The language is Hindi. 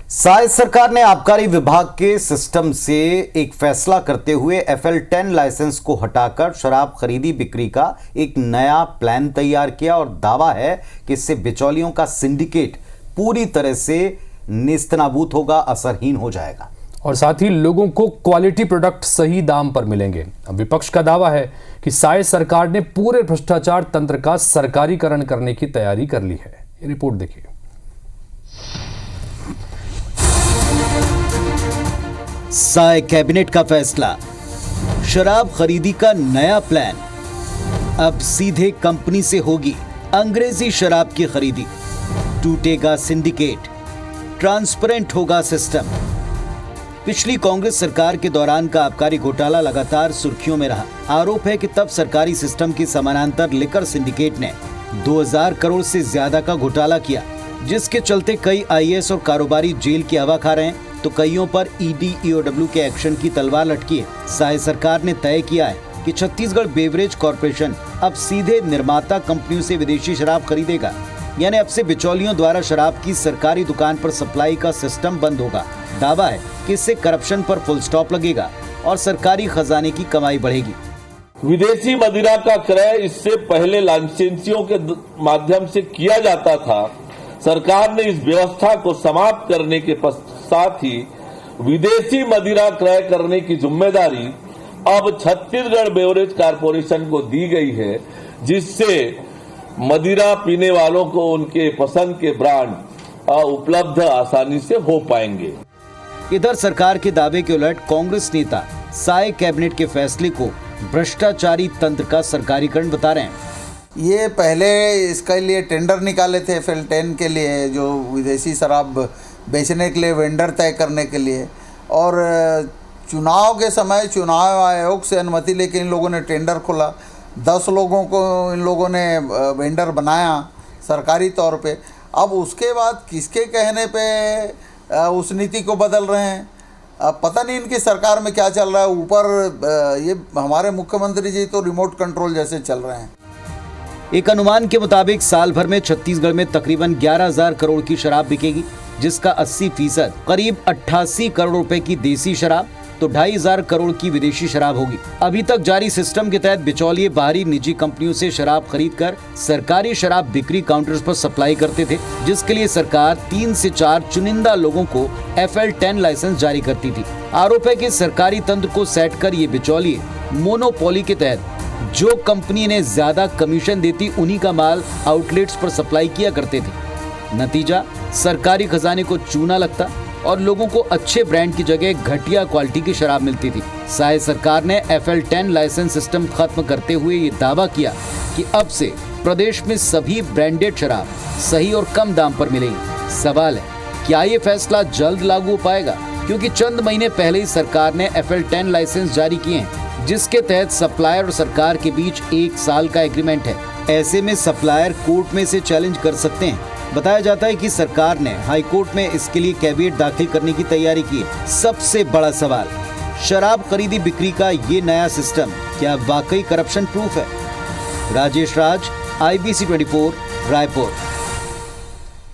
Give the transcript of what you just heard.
साय सरकार ने आबकारी विभाग के सिस्टम से एक फैसला करते हुए FL10 लाइसेंस को हटाकर शराब खरीदी बिक्री का एक नया प्लान तैयार किया और दावा है कि इससे बिचौलियों का सिंडिकेट पूरी तरह से नेस्तनाबूद होगा, असरहीन हो जाएगा और साथ ही लोगों को क्वालिटी प्रोडक्ट सही दाम पर मिलेंगे। अब विपक्ष का दावा है कि साय सरकार ने पूरे भ्रष्टाचार तंत्र का सरकारीकरण करने की तैयारी कर ली है। ये रिपोर्ट देखिए। साय कैबिनेट का फैसला, शराब खरीदी का नया प्लान। अब सीधे कंपनी से होगी अंग्रेजी शराब की खरीदी, टूटेगा सिंडिकेट, ट्रांसपेरेंट होगा सिस्टम। पिछली कांग्रेस सरकार के दौरान का आबकारी घोटाला लगातार सुर्खियों में रहा। आरोप है कि तब सरकारी सिस्टम के समानांतर लिकर सिंडिकेट ने 2000 करोड़ से ज्यादा का घोटाला किया, जिसके चलते कई IAS और कारोबारी जेल की हवा खा रहे हैं तो कईयों पर ED EOW के एक्शन की तलवार लटकी है। साय सरकार ने तय किया है कि छत्तीसगढ़ बेवरेज कॉर्पोरेशन अब सीधे निर्माता कंपनियों से विदेशी शराब खरीदेगा, यानी अब से बिचौलियों द्वारा शराब की सरकारी दुकान पर सप्लाई का सिस्टम बंद होगा। दावा है कि इससे करप्शन पर फुल स्टॉप लगेगा और सरकारी खजाने की कमाई बढ़ेगी। विदेशी मदिरा का क्रय इससे पहले लाइसेंसियों के माध्यम से किया जाता था। सरकार ने इस व्यवस्था को समाप्त करने के साथ ही विदेशी मदिरा क्रय करने की जिम्मेदारी अब छत्तीसगढ़ बेवरेज कॉर्पोरेशन को दी गई है, जिससे मदिरा पीने वालों को उनके पसंद के ब्रांड उपलब्ध आसानी से हो पाएंगे। इधर सरकार के दावे के उलट कांग्रेस नेता साय कैबिनेट के फैसले को भ्रष्टाचारी तंत्र का सरकारीकरण बता रहे हैं। ये पहले इसके लिए टेंडर निकाले थे FL10 के लिए, जो विदेशी शराब बेचने के लिए वेंडर तय करने के लिए, और चुनाव के समय चुनाव आयोग से अनुमति लेके इन लोगों ने टेंडर खोला। 10 लोगों को इन लोगों ने वेंडर बनाया सरकारी तौर पे। अब उसके बाद किसके कहने पे उस नीति को बदल रहे हैं, अब पता नहीं इनकी सरकार में क्या चल रहा है। ऊपर ये हमारे मुख्यमंत्री जी तो रिमोट कंट्रोल जैसे चल रहे हैं। एक अनुमान के मुताबिक साल भर में छत्तीसगढ़ में तकरीबन 11,000 करोड़ की शराब बिकेगी, जिसका 80% करीब 88 करोड़ रुपए की देसी शराब तो 2,500 करोड़ की विदेशी शराब होगी। अभी तक जारी सिस्टम के तहत बिचौलिए बाहरी निजी कंपनियों से शराब खरीदकर सरकारी शराब बिक्री काउंटर्स पर सप्लाई करते थे, जिसके लिए सरकार 3 से 4 चुनिंदा लोगों को FL10 लाइसेंस जारी करती थी। आरोप है कि सरकारी तंत्र को सेट कर ये बिचौलिए मोनोपोली के तहत जो कंपनी ने ज्यादा कमीशन देती उन्हीं का माल आउटलेट्स पर सप्लाई किया करते थे। नतीजा, सरकारी खजाने को चूना लगता और लोगों को अच्छे ब्रांड की जगह घटिया क्वालिटी की शराब मिलती थी। साय सरकार ने FL10 लाइसेंस सिस्टम खत्म करते हुए ये दावा किया कि अब से प्रदेश में सभी ब्रांडेड शराब सही और कम दाम पर मिलेगी। सवाल है, क्या ये फैसला जल्द लागू हो पाएगा? क्योंकि चंद महीने पहले ही सरकार ने FL10 लाइसेंस जारी किए हैं, जिसके तहत सप्लायर और सरकार के बीच 1 साल का एग्रीमेंट है। ऐसे में सप्लायर कोर्ट में से चैलेंज कर सकते हैं। बताया जाता है कि सरकार ने हाई कोर्ट में इसके लिए कैविएट दाखिल करने की तैयारी की है। सबसे बड़ा सवाल, शराब खरीदी बिक्री का ये नया सिस्टम क्या वाकई करप्शन प्रूफ है? राजेश राज, IBC 24, रायपुर।